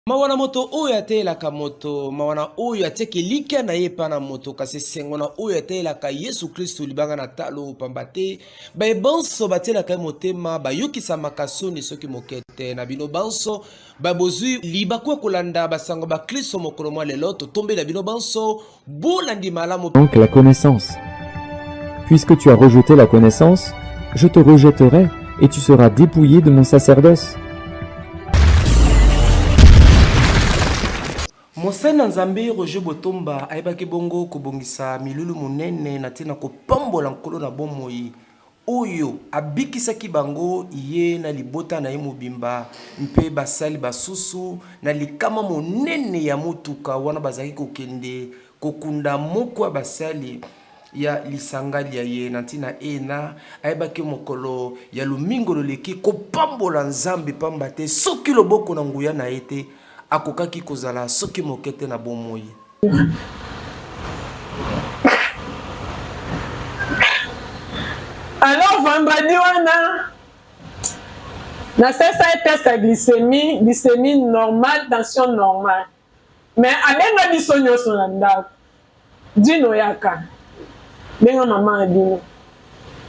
Mawana moto oyo atelaka moto, mawana oyo ateki likia na ye pana moto kasi sengo na oyo atelaka Yesu Kristo libanga na talo pambate ba banso batelaka motema bayokisa makasoni soki mokete na bino banso ba bozui libakwa kolanda basango ba Kristo mokolo mwa lelo to tombe na bino banso bolandi malamu. Donc la connaissance. Puisque tu as rejeté la connaissance, je te rejetterai et tu seras dépouillé de mon sacerdoce. Mosena Nzambe Roger Botomba aibaki bongo kobongisa milulu munene na tina kopambola nkolo na bomoi oyo abikisaki bango ye na libota na ye mobimba mpe basali basusu na likama monene ya mutuka wana bazaki kokende kokunda moko basali ya lisangali ya ye na tina ena aibaki mokolo ya lumingo loleki kopambola Nzambe pamba te soki loboko na nguya na ete akokaki kozala soki mokete na bomoi. Alors vendredi wana na sesa test à glycémie normale, tension normale. Mais abenga biso nyoso na ndako. Dino yaka. Benga mama adino.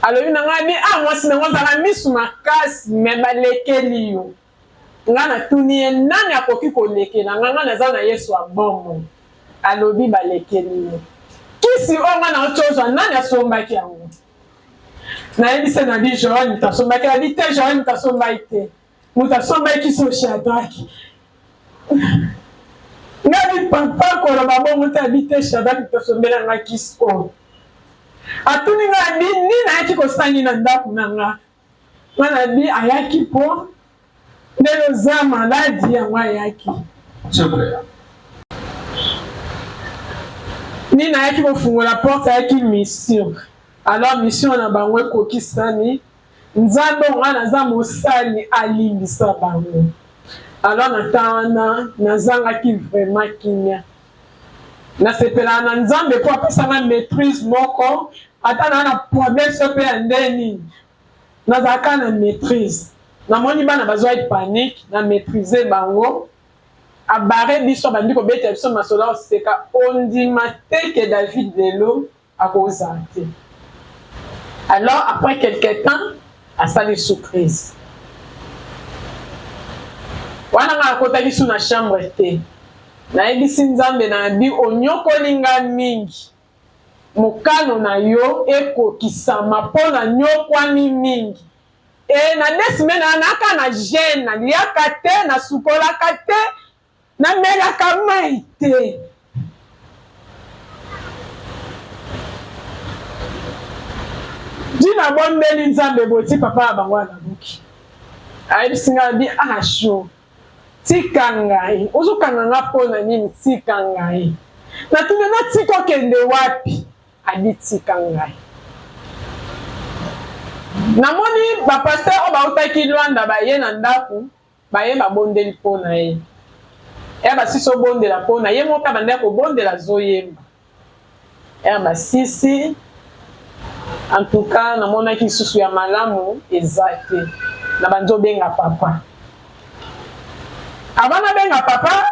Alors ina ngabi mwasi na ngozala misu makasi me balekeli yo. Ngana tuni nani akoki kolekela ngana naza na Yesu abomo. Alobi balekeli yo. Kisi onga na ochozo nani asombaki yango. Na yebise na bi Joan tasombaki na bi te Joan tasombaki. Mutasombaki so Shadraki. Ngabi papa ko la babo muta bi te Shadraki tasombela ngakisko. Atuni ngabi ni na yaki ko sangi na ndaku nanga. Ngana bi ayaki po Nelo za maladi ya mwa yaki. Ni na yaki kofungula porte yaki mission. Alors mission na bango ekokisani. Nzambe ngana za mosali alimbisa bango. Alors natana nazangaki vraiment kimia. Na sepela na Nzambe po apesanga maîtrise moko. Ata na problème sope ya ndeni. Nazaka na maîtrise. Na moni bana bazwa panique na maîtriser bango abare biso bandi ko beta biso masola oseka ondima te que David Lelo a kozante. Alors après quelque temps a sali surprise wana nga kotaki su na chambre te na ebisi Nzambe na bi onyokolinga mingi mokano na yo ekokisama pona nyokwami mingi. E na desime na naka na gene na liaka te na sukolaka te na melaka mai te. Dina bombeli Nzambe boti papa bango na buki. Ayibisinga bi asho. Tika ngai. Ozokanga nga pona nini tika ngai. Na tuna na tiko kende wapi? Abi tika ngai. Namoni ba pasteur ba utaki Luanda ba ye na ndaku ba ye ba bondeli pona ye. E ba siso bondela pona ye moka banda ko bondela zoyemba. E ba sisi en tout cas namona ki susu ya malamu ezate na banzo benga papa. Abana benga papa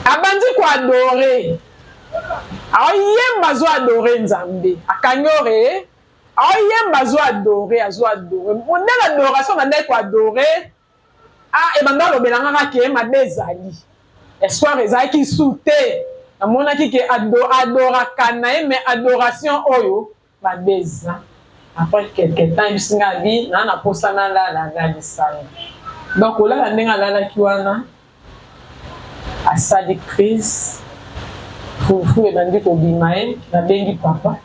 abandi ko adorer. Ayemba zo adorer Nzambe. Akanyore ayemba zo adorer azo adorer. Mondela adoration banda ko adorer. Ah, et banda lobelanga ka ke mabezali. Espoir ezaki soute. Namona ki ke adoraka na mais adoration oyo mabeza. Après quelque temps bisinga bi na posana la lisala. Donc là la ndenga la ki wana asali crise. Fufu e bandi ko bimae na bengi papa.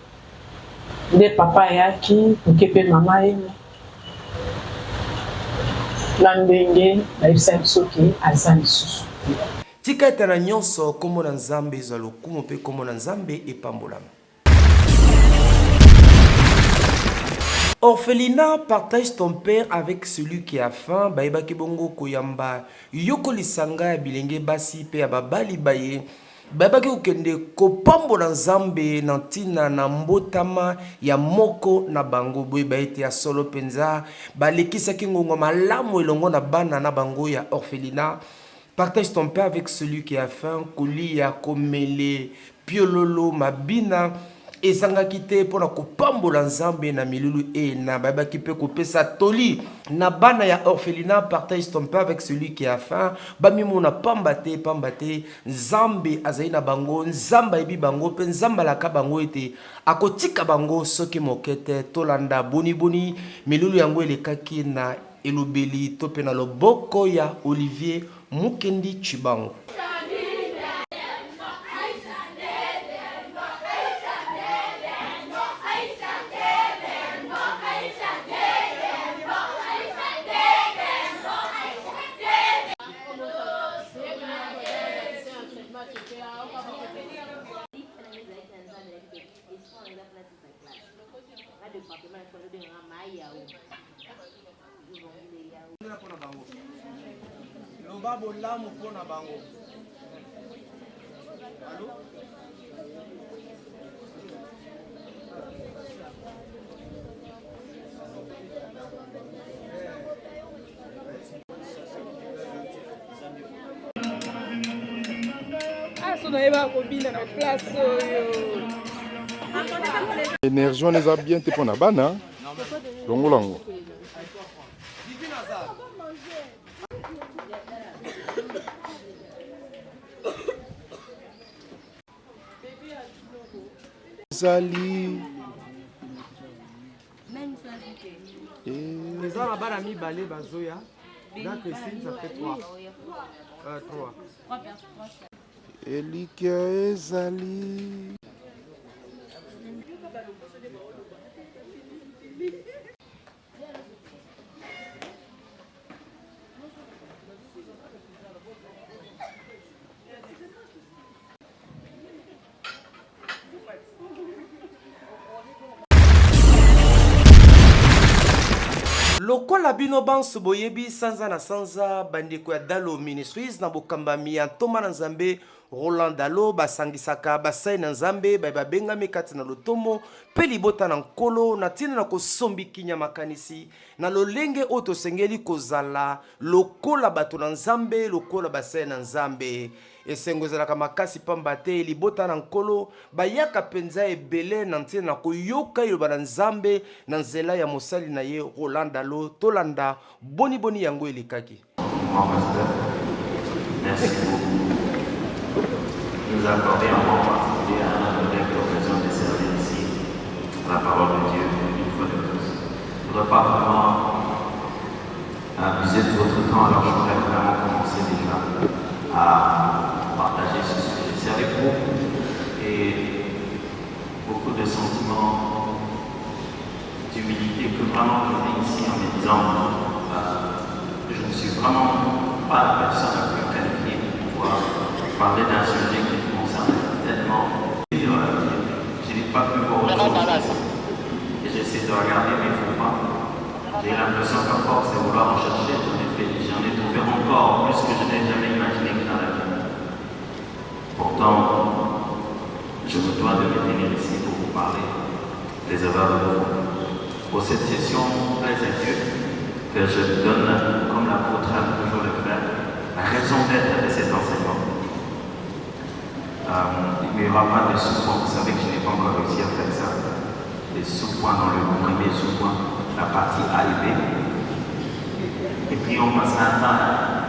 Nde papa yaki okepe mama ye. Landenge na ibisa bisoki azali susu. Tika etana nyonso komo na Nzambe ezalo kumo pe komo na Nzambe epambolama. Orphelinat, partage ton père avec celui qui a faim. Baibaki bongo koyamba yoko lisanga ya bilenge basi pe ya babali baye. Baibaki ukende kopambola Nzambe na ntina na mbotama ya moko na bango boye baete ya solo penza balekisaki ngongo malamu elongo na bana na bango ya orphelinat Partage ton pain avec celui qui a faim. Kolia, komele, piololo, mabina. Ezangaki te mpona kopambola nzambe na milulu e na bayebaki mpe kopesa toli na bana ya orphelinat. Partage ton pain avec celui qui a faim. Bamimona pamba te nzambe azali na bango, nzambe ayebi bango mpe nzambe alaka bango ete akotika bango soki moke te. Tolanda boniboni milulu yango elekaki na elobeli to mpe na loboko ya Olivier Mukendi Chibango. Lobabo lamu pona bango. Allô? Énergie on les a bien te pona bana. Longo longo. Zali. Les gens là-bas mis balé bazoya. Là que ça fait 3. 3. Elika ezali. Lokola bino banso boyebi sanza na sanza bandeko ya Dalo Ministries na bokambami ya Ntoma na Nzambe Roland Dalo basangisaka basai na Nzambe babengami kati na lotomo pe libota na nkolo na tina na kosombi kinya makanisi na lolenge oto sengeli kozala lokola bato na Nzambe lokola basai na Nzambe. Esengo ezalaka makasi pamba te libota na nkolo bayaka penza ebele na ntina na koyoka iloba na Nzambe na nzela ya mosali na ye Roland Dalo. Tolanda boni yango elikaki. Merci beaucoup. Nous accorder un moment particulier à notre l'occasion de servir ici la parole de Dieu une fois de plus. Je ne voudrais pas vraiment abuser de votre temps, alors je voudrais vraiment commencer déjà à partager ce sujet. C'est avec beaucoup et beaucoup de sentiments d'humilité que vraiment je viens ici en me disant je ne suis vraiment pas la personne la plus qualifiée pour pouvoir parler d'un sujet qui me concerne tellement. Je n'ai pas pu voir autre chose et j'essaie de regarder mes faux pas. J'ai l'impression qu'à force de vouloir en chercher, j'en ai trouvé encore plus que je n'ai jamais imaginé que dans la vie. Pourtant, je me dois de me tenir ici pour vous parler des œuvres de Dieu. Pour cette session, plaise à Dieu, que je donne, comme l'apôtre a toujours le faire, la raison d'être de cet enseignement. Il n'y aura pas de sous-points, vous savez que je n'ai pas encore réussi à faire ça. Des sous-points dans le premier sous-point, la partie A et B. Et puis on passera un temps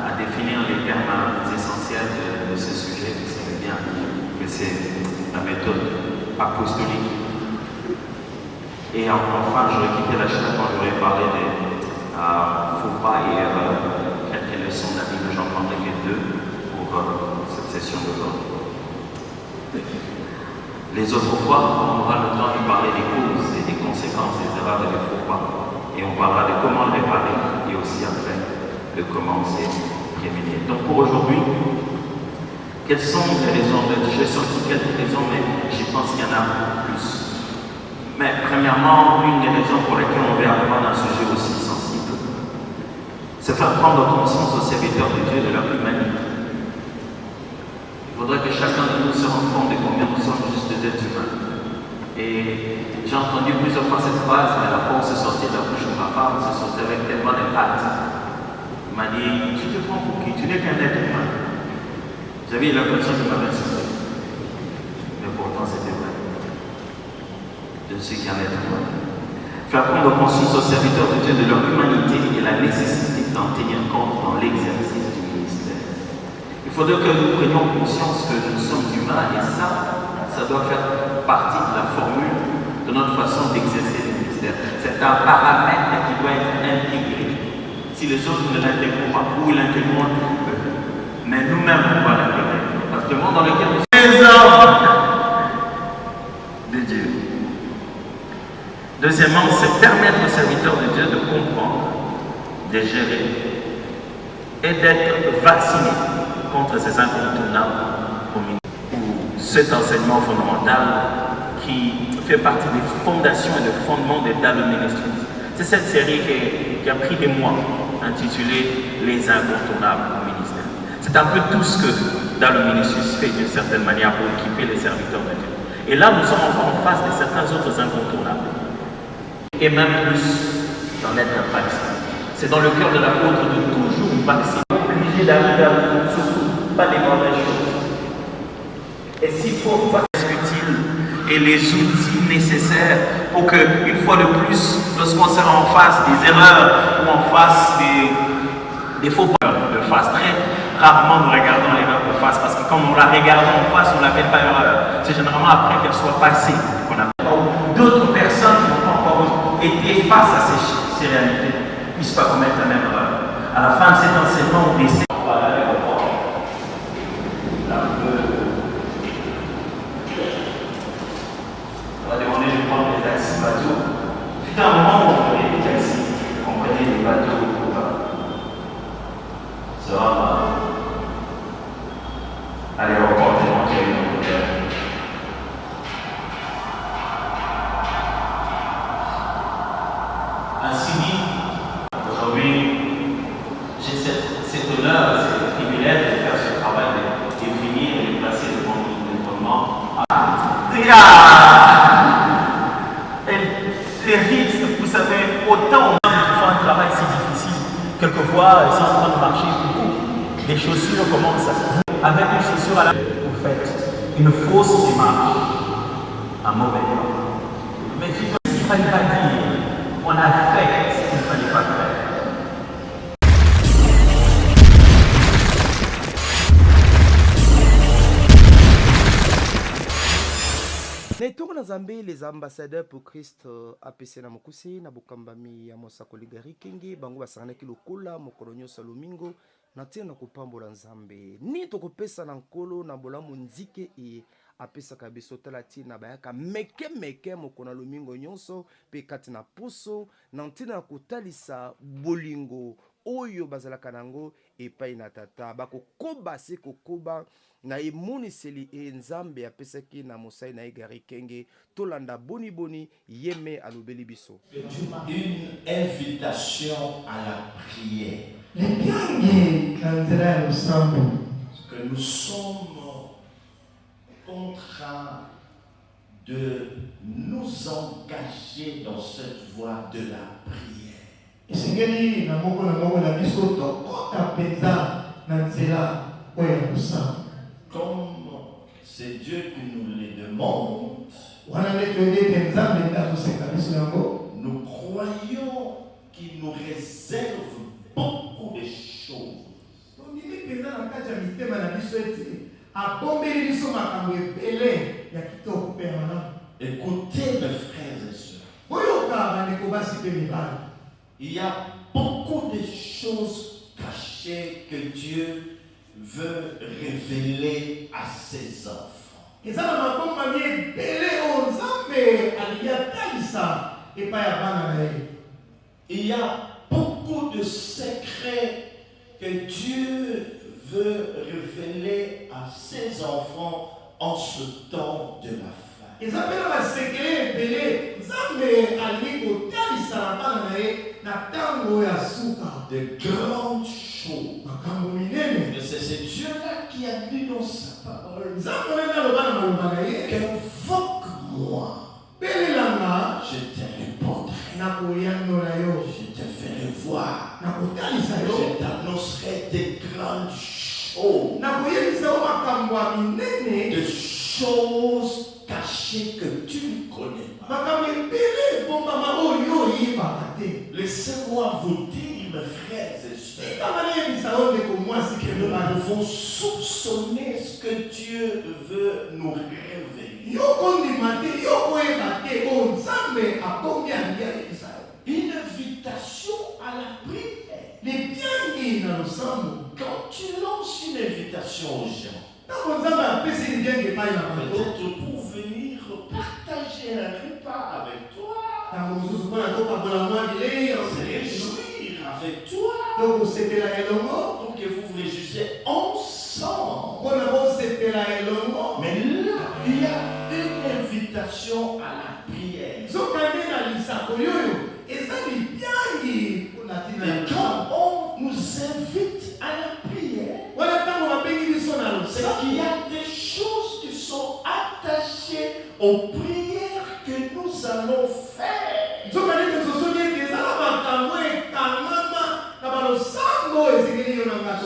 à définir les termes essentiels de ce sujet. Vous savez bien que c'est la méthode apostolique. Et enfin, j'aurais quitté la chaîne quand j'aurais parlé des faux pas et erreurs. Quelques leçons de la Bible, j'en prendrai que 2 pour cette session d'aujourd'hui. Les autres fois, on aura le temps de parler des causes et des conséquences des erreurs et des faux pas. Et on parlera de comment le réparer et aussi après de comment se prévenir. Donc pour aujourd'hui, quelles sont les raisons? J'ai sorti quelques raisons, mais je pense qu'il y en a plus. Mais premièrement, une des raisons pour lesquelles on veut apprendre un sujet aussi sensible, c'est faire prendre conscience aux serviteurs de Dieu de leur humanité. Il faudrait que chacun de nous se rende compte de combien nous sommes juste des êtres humains. Et j'ai entendu plusieurs fois cette phrase, mais la fois où c'est sorti de la bouche de ma femme, c'est sorti avec tellement d'impact. Il m'a dit, tu te prends pour qui? Tu n'es qu'un être humain. J'avais l'impression qu'il m'avait insulté. Mais pourtant, c'était vrai. Je ne suis qu'un être humain. Faire prendre conscience aux serviteurs de Dieu de leur humanité et la nécessité d'en tenir compte dans l'exercice du ministère. Il faudrait que nous prenions conscience que nous sommes humains et ça doit faire partie de la formule de notre façon d'exercer le ministère. C'est un paramètre qui doit être intégré. Si les autres ne l'intègrent pas, ou ils l'intègrent un peu, mais nous-mêmes, on doit l'intégrer. Parce que le monde dans lequel nous sommes les hommes de Dieu. Deuxièmement, c'est permettre aux serviteurs de Dieu de comprendre, de gérer et d'être vaccinés contre ces incontournables au ministère. Cet enseignement fondamental qui fait partie des fondations et des fondements des Dallo Ministries. C'est cette série qui a pris des mois, intitulée Les incontournables au ministère. C'est un peu tout ce que Dallo Ministries fait d'une certaine manière pour équiper les serviteurs de Dieu. Et là, nous sommes encore en face de certains autres incontournables. Et même plus d'en être un vaccin. C'est dans le cœur de l'apôtre de toujours vacciner, obligé d'arriver à surtout pas des mauvaises choses. Et s'il faut vacciner utile et les outils nécessaires pour que, une fois de plus, lorsqu'on sera en face des erreurs ou en face des faux pas de face, très rarement nous regardons l'erreur de face parce que quand on la regarde en face, on n'appelle pas erreur. C'est généralement après qu'elle soit passée qu'on a d'autres personnes qui n'ont pas encore été face à ces réalités ne puissent pas commettre la même erreur. À la fin de cet enseignement, on essaie de voir l'aéroport. On va demander de prendre des taxis bateaux. Fut un moment où on prenait des taxis, on prenait des bateaux pour se rendre à l'aéroport tellement qu'il y a une hôtel. Ainsi dit, aujourd'hui, j'ai cet honneur, ce privilège de faire ce travail, de définir et de placer devant le fondement. Les rites, vous savez, autant on font un travail si difficile, quelquefois, ils sont en train de marcher, coucou, les chaussures commencent à... Avec une chaussure à la... Vous faites une fausse démarche, un mauvais pas. Mais il ne fallait pas dire, on a fait ce qu'il ne fallait pas faire. Naitoko na Zambé, les ambassadeurs pour Christ APC na Mokusi na bukambami ya Mosakoli Gari Kingi bango basanganaki lokola mokolo nyonso lomingo na tia na kopambola Nzambe ni tokopesa na nkolo na bolamu nzike e apesaka biso tala tina bayaka meke mokona lomingo nyonso pe kati na puso na ntina na kotalisa bolingo oyo bazalaka nango epai na tata bakokoba se kokoba na emuniseli e Nzambe apesaki na mosai na Gari Kenge tolanda boni yeme alobeli biso. Une invitation à la prière. Que nous sommes contraints de nous engager dans cette voie de la prière. Comme c'est Dieu qui nous les demande, nous croyons qu'il nous réserve beaucoup de choses. Écoutez mes frères et sœurs, il y a beaucoup de choses cachées que Dieu veut révéler à ses enfants. Il y a beaucoup de secrets que Dieu veut révéler à ses enfants en ce temps de la fin. De grandes choses. Et c'est ce Dieu-là qui a dit dans sa parole qu'invoque-moi. Je te répondrai. Je te ferai voir. Je t'annoncerai t'annoncerai des grandes choses. Des choses cachées que tu ne connais pas. Laissez-moi vous dire, mes frères et sœurs, que nous devons soupçonner ce que Dieu veut nous révéler. Une invitation à la prière. Quand tu lances une invitation aux gens, peut-être pour venir partager un repas avec toi, se réjouir avec toi, donc que vous vous réjouissez ensemble. Mais là, il y a une invitation à la prière. Et quand on nous invite à la prière, c'est qu'il y a des choses qui sont attachées aux prières que nous allons faire.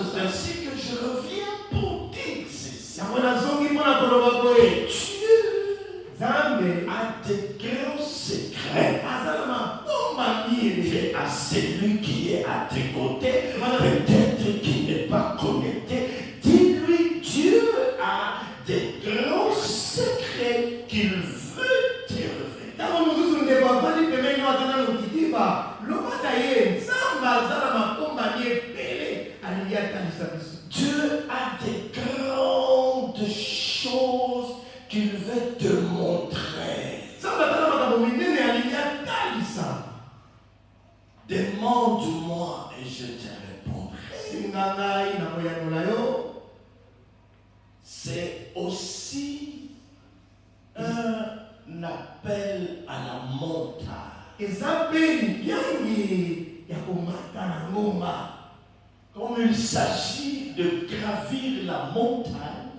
C'est ainsi que je reviens pour dire ceci. Dieu a des grands secrets. Et à celui qui est à tes côtés, peut-être qui n'est pas connecté, dis-lui, Dieu a des grands secrets qu'il veut te révéler. Dieu a des grandes choses qu'il veut te montrer. Demande-moi et je te répondrai. C'est aussi un appel à la montagne. Comme il s'agit de gravir la montagne,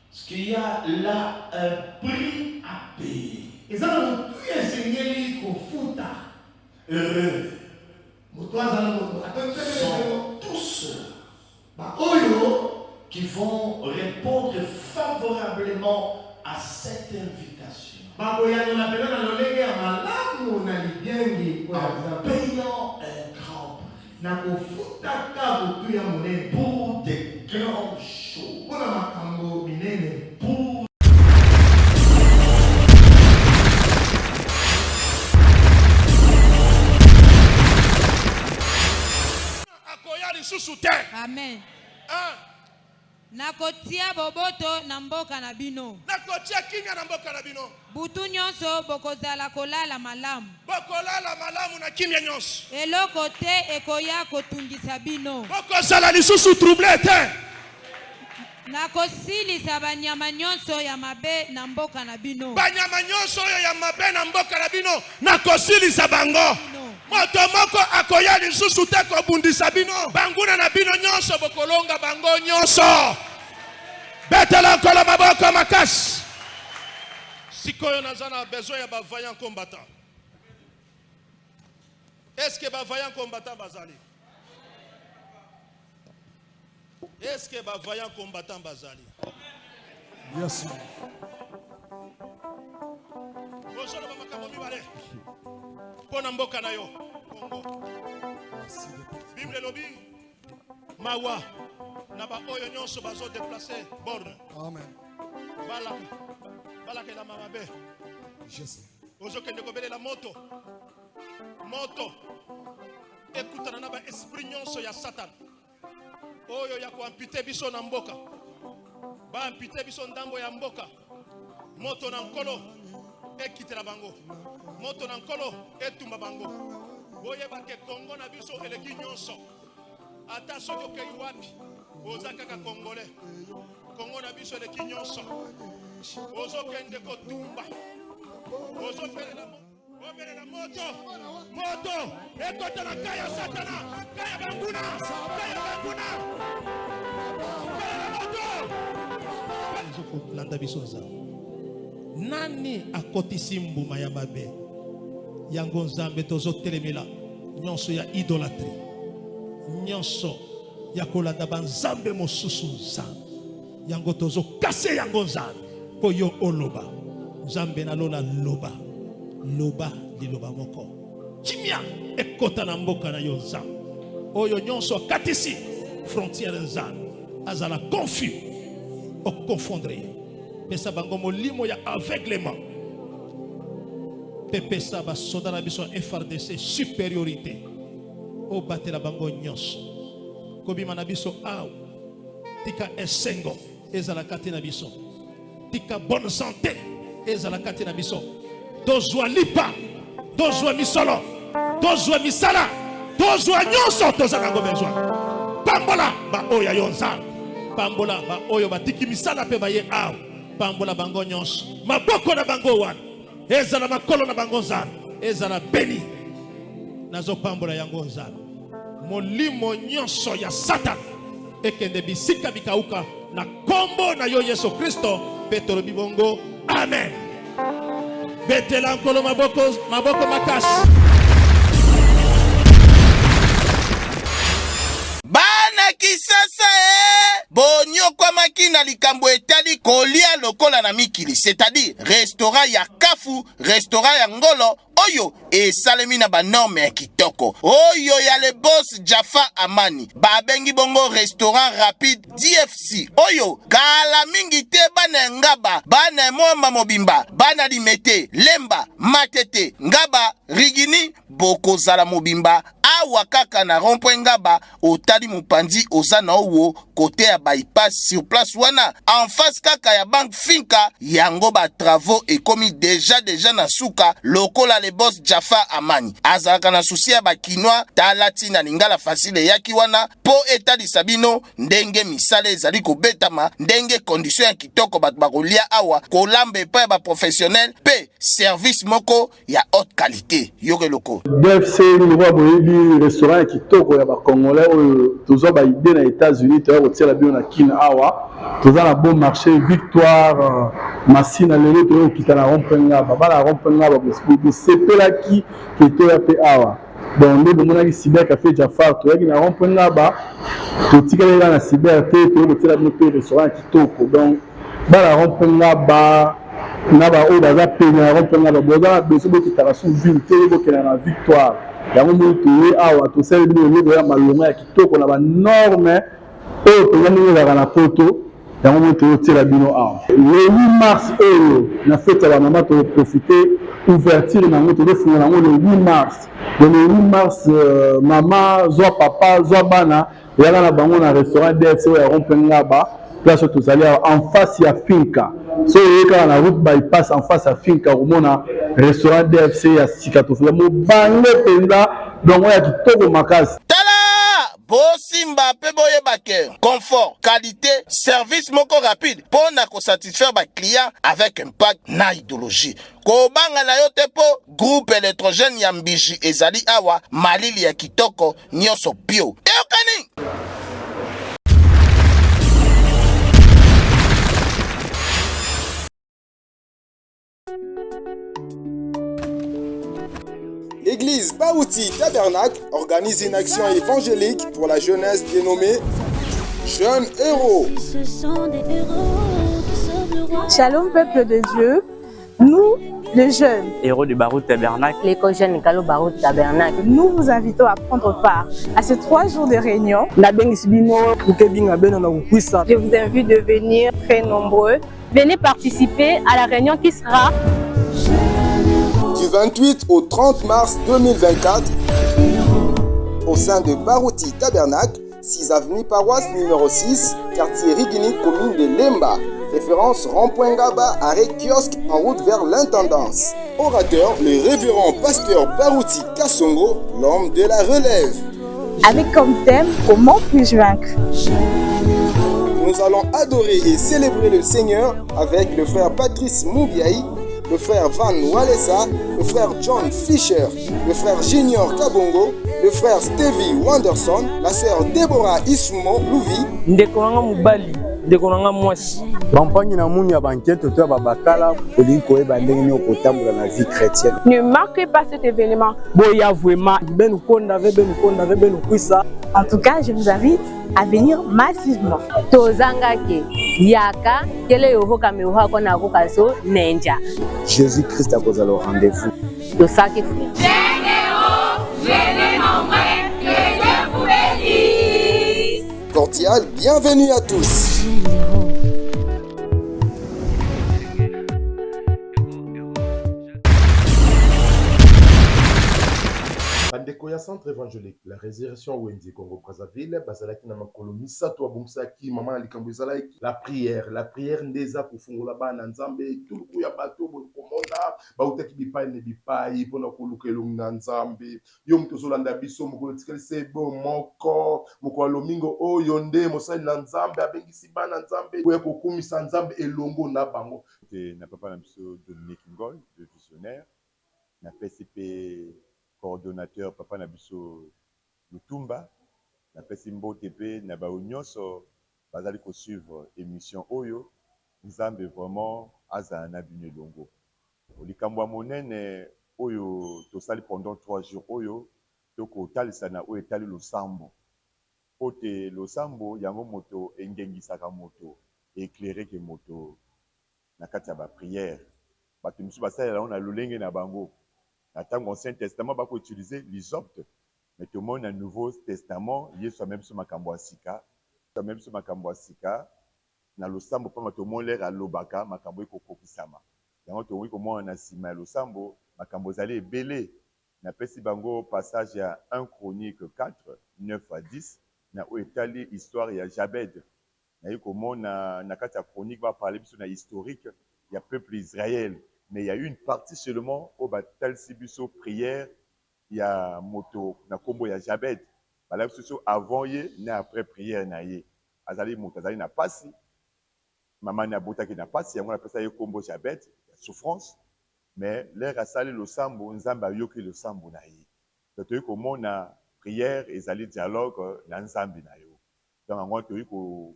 parce qu'il y a là un prix à payer. Heureux sont tous ceux qui vont répondre favorablement à cette invitation. En payant un grand prix pour des grandes choses. Pour Amen. Nakotia boboto na mboka na bino. Nakotia kinga na mboka na bino. Butu nyonso bokozala kolala malamu. Bokolala malamu na kimya nyonso. Eloko te ekoya kotungisa bino. Bokozala lisusu troublé te. Nakosilisa banyama nyonso ya mabe na mboka na bino. Banyama nyonso ya mabe na mboka na bino nakosilisa bango. Moto moko akoya lisusu te kobundisa bino. Banguna na bino nyonso bokolonga bango nyonso. Betela kola maboko makasi. Sikoyo nazana besoin ya ba vaillant combattant. Est-ce que ba vaillant combattant bazali? Est-ce que ba vaillant combattant bazali? Merci. Bonjour ba makambo mibale. Pona mboka na yo Kongo. Bible lobi mawa na ba oyo nyonso bazo déplacer borne. Amen. Bala ke la mamabe. Je sais. Ozo kende ko belela moto. Moto. Ekutana na ba esprit nyonso ya Satan. Oyo ya ko ampute biso na mboka. Ba ampute biso ndambo ya mboka. Moto na nkolo ekitela bango. Moto na nkolo etumba bango. Boye bake Kongo na biso eleki nyonso. Ata soki okei wapi oza kaka Congolais. Kongo na biso eleki nyonso. Ozo kende kotumba. Ozo pelela moto. Moto ekota na kaya Satana. Kaya banguna. Kaya banguna. Kaya moto. Landa biso za. Nani akotisi mbuma ya mabe? Yango Nzambe tozo telemela. nyonso ya idolâtrie, nyonso ya kolanda banzambe mosusu nzambe yango tozo kase yango nzambe po yo oloba nzambe na lola loba loba liloba moko kimia ekota na mboka na yo nzambe oyo nyonso akatisi frontière nzambe azala confus o confondre pesa bango molimo ya aveuglement pepesa basoda na biso FRDC supériorité o batela bango nyonso kobima na biso aw tika esengo ezala kati na biso tika bonne santé ezala kati na biso tozwa lipa tozwa misolo tozwa misala tozwa nyonso tozala ngo besoin pambola ba oya yonza pambola ba oyo batiki misala pe baye aw pambola bango nyonso maboko na bango wana ezala makolo na bango nzana ezala beni nazo pambola yango nzana molimo nyonso ya Satan ekende bisika bikauka na kombo na yo Yesu Kristo petolo bibongo amen betela nkolo maboko makasi bana kisasa bonyokwa makina likambo etali kolia lokola na mikili, c'est-à-dire restaurant ya kafu, restaurant ya ngolo oyo esalemi na banorme ya kitoko oyo ya le boss Jaffa Amani babengi bongo restaurant rapide DFC oyo kala mingi te bana ngaba bana mwamba mobimba bana limete lemba matete ngaba rigini boko zala mobimba awa kaka na rond-point ngaba otali mupandi ozana owo côté ya bypass sur place wana en face kaka ya banque finka yango ba travaux ekomi déjà na suka lokola le boss Jaffa Amani azalaka na susi ya bakinwa talati na lingala facile yaki wana po etali sabino ndenge misale ezali kobetama ndenge condition ya kitoko bat bakolia awa kolambe pa ba professionnel pe service moko ya haute qualité yoke loko DFC ni wa boyebi restaurant ya kitoko ya ba congolais oyo tozo ba idée na États-Unis to kotiela bio na Kina awa toza na bon marché Victoire Massina lelo to kitana rompenga baba rompenga ba sepela qui to ya pe awa bon nous mona ki cyber café Jafar to yaki na rompenga ba to tikala na cyber te to kotiela bio pe restaurant kitoko donc bala rompenga ba na ba o baza pe na rompenga ba boza beso bo kitala sous ville te bo kena na Victoire yango mo to awa to sel bio ni ya malonga ya kitoko na ba norme oyo tozaningaka na poto yango mo toyotela bino awa le 8 mars oyo na fete ya bamama toprofite ouverture nango tozofunga nango le 8 mars le 8 mars mama zwa papa zwa bana eyaka na bango na restaurant DFC oyo ya rompengaba place oyo tozali awa en face ya finka so oyekaka na route bypass en face ya finka komona restaurant DFC ya sika tofunga mobange mpenza donc oyo ya kitoko makasi Bosimba pe boye baker, confort, qualité, service moko rapide pour na ko satisfaire ba client avec impact na idéologie. Ko banga na yote po groupe électrogène ya Mbiji ezali awa malili ya kitoko nyoso bio. Eokani L'église Barouti Tabernacle organise une action évangélique pour la jeunesse dénommée Jeunes Héros. Shalom peuple de Dieu, nous les jeunes héros du Barouti Tabernacle, l'école jeune Kalo Barouti Tabernacle, nous vous invitons à prendre part à ces 3 jours de réunion. Je vous invite de venir très nombreux. Venez participer à la réunion qui sera du 28 au 30 mars 2024 au sein de Barouti Tabernacle, 6 avenue Paroisse numéro 6, quartier Rigini, commune de Lemba. Référence rond-point Ngaba, arrêt kiosque en route vers l'intendance. Orateur, le révérend pasteur Barouti Kassongo, l'homme de la relève. Avec comme thème, comment puis-je vaincre? Nous allons adorer et célébrer le Seigneur avec le frère Patrice Moubiaï, le frère Van Walesa, le frère John Fisher, le frère Junior Kabongo, le frère Stevie Wanderson, la sœur Deborah Isumo Louvi, ndeko na nga mwasi bampangi na muni ya bankete to ya babakala olingi koyeba ndenge nini okotambola na vie chrétienne. Ne manquez pas cet événement. boya vraiment benu konda benu kwisa. En tout cas, je vous invite à venir massivement. Tozangake yaka kele yoho kamewa kona kokaso nenja. Jésus-Christ a causé le rendez-vous. Tosaki Cordial, bienvenue à tous. bandeko ya centre évangélique la résurrection wenzi Congo Brazzaville bazalaki na makolo misato abongisaki mama na likambo ezalaki la prière nde eza kofungola bana nzambe tuluku ya bato bokomona bautaki bipai ne bipai mpona koluka elongi na nzambe yo moto ozolanda biso mokolo etikali se bo moko mokolo ya lomingo oyo nde mosali na nzambe abengisi bana nzambe koya kokumisa nzambe elongo na bango na papa na biso Dominique Ngoy de visionnaire na PCP coordonnateur papa na biso Lutumba na pesi mbote pe na bao nyonso bazali ko suivre émission oyo nzambe vraiment aza na bino longo likambo monene oyo tosali pendant 3 jours oyo toko talisa na oyo etali losambo pote losambo yango moto engengisaka moto éclairer que moto na kati ya ba prière bato misu basalela na lolenge na bango. Dans l'Ancien Testament, on peut utiliser l'isopte. Mais tout le monde dans le Nouveau Testament, il y a même sur Makambo Asika. Même sur Makambo Asika, dans le Sambo, pas tout le monde l'air à l'Obaka, Makambo Koko Kisama. Dans le comment on a sima le Sambo, Makambo Zalé belé. Na pesi bango passage à 1 Chronique 4, 9 à 10. Na où étali histoire ya Jabed. Na comment na kata chronique va parler sur la historique, il y a peuple Israël. Mais il y a une partie seulement au Batal Sibuso prière, il y a moto, na combo il y a Jabed. Voilà avant yé, na après prière na yé. Azali moto, azali na passi. Maman na bota qui na passi, on appelle ça yé combo Jabed, souffrance. Mais l'air a salé le sambo, nzamba yoki le sambo na yé. Donc comment na prière et zali dialogue na nzambi na yo. Donc en gros tu ko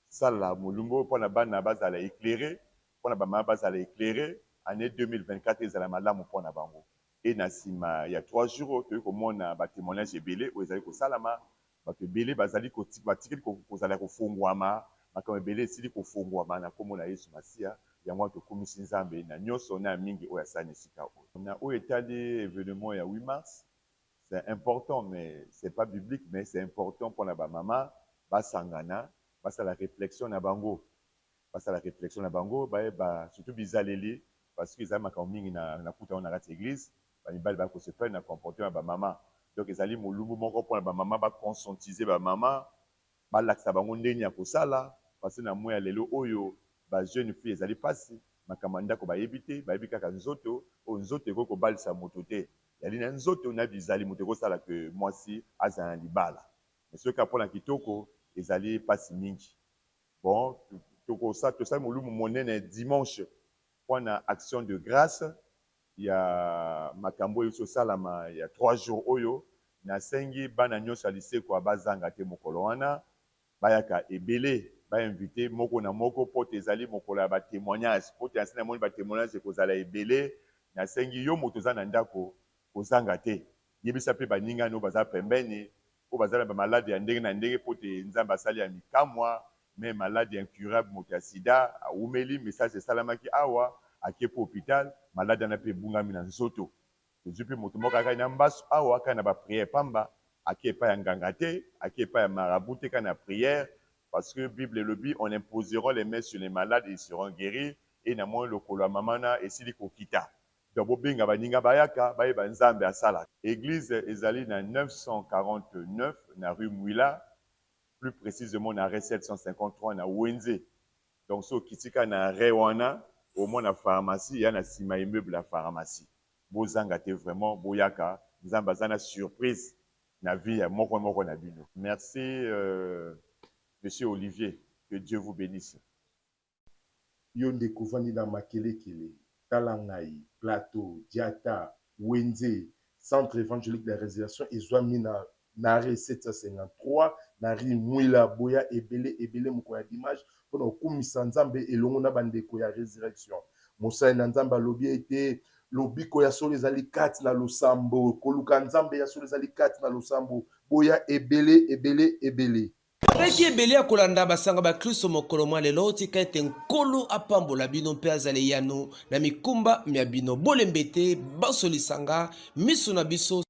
sala molumbo pour na bana bazala éclairer, pour na bana bazala éclairer. Année 2024, ils allaient malamu pour na bango. Et nasima, il y a 3 jours, tu vois comment na ba témoignage belé, où ils allaient ko salama, ba que belé bazali ko tikbatiki ko zala ko fongwama, ba comme belé sili ko fongwama na comme na Yesu Masia, ya moi to komisi nzambe na nyoso na mingi o ya sani sika o. On a au étalé événement il y a 8 mars. C'est important mais c'est pas biblique mais c'est important pour la ba maman, ba sangana, ba la réflexion na bango. Ba la réflexion na bango, ba surtout bizaleli parce qu'ils ont makaming na kuta on arrête l'église ba mibali ba ko se faire na comportement ba maman donc ils allaient molumbu moko pour ba maman ba conscientiser ba maman ba laksa bango ndeni ya kosala parce que na moya lelo oyo ba jeune fille ils allaient passer makamanda ko ba yebite ba yebika ka nzoto o nzoto ko balisa moto te yali na nzoto na bizali moto ko sala que moi si azana libala mais ce cas pour la kitoko ils allaient passer mingi bon toko ça tout ça molumbu monene dimanche pour une action de grâce, il y a Makambo Yuso Salama, il y a 3 jours oyo, na sengi bana nyonso lycée kwa bazanga te mokolo wana, bayaka ebele, ba invité moko na moko pour tezali mokolo ya ba témoignage, pour te enseigne moni ba témoignage ko zala ebele, na sengi yo moto za na ndako kozanga te. Yebisa pe baninga no baza pembeni, o bazala ba malade ya ndenge na ndenge pour te nzamba sali ya mikamwa. Mais maladie incurable moto sida aumeli message salamaki awa ake po hôpital malade na pe bungami na nzoto depuis moto moka ka na mbasu awa kana ba prière pamba ake pa ya nganga te ake pa ya marabout te kana prière parce que Bible le dit on imposera les mains sur les malades et ils seront guéris et na mo lokolo ya mamana esili ko kita donc bobenga baninga bayaka baye banzambe asala église ezali na 949 na rue Mouila plus précisément na rue 753 na Wenze. Donc so kitika na Rewana au moins na pharmacie ya na sima immeuble la pharmacie. Bozanga te vraiment boyaka nzamba zana surprise na vie ya moko na bino. Merci monsieur Olivier, que Dieu vous bénisse. Yo ndekuvandi na makelekele, Talangai, Plateau, Diata, Wenze, Centre évangélique de la résurrection ezwami na na rue 753 na rue Mwila Boya ebele moko ya dimanche mpona kokumisa nzambe elongo na bandeko ya résurrection mosali na nzambe alobi ete lobiko ya solo ezali kati na losambo koluka nzambe ya solo ezali kati na losambo boya ebele Reki ebele ya kolanda basanga ba Kristo mokolo mwa lelo tika ete nkolo apambola bino mpe azali yano na mikumba mya bino bolembete basolisanga miso na biso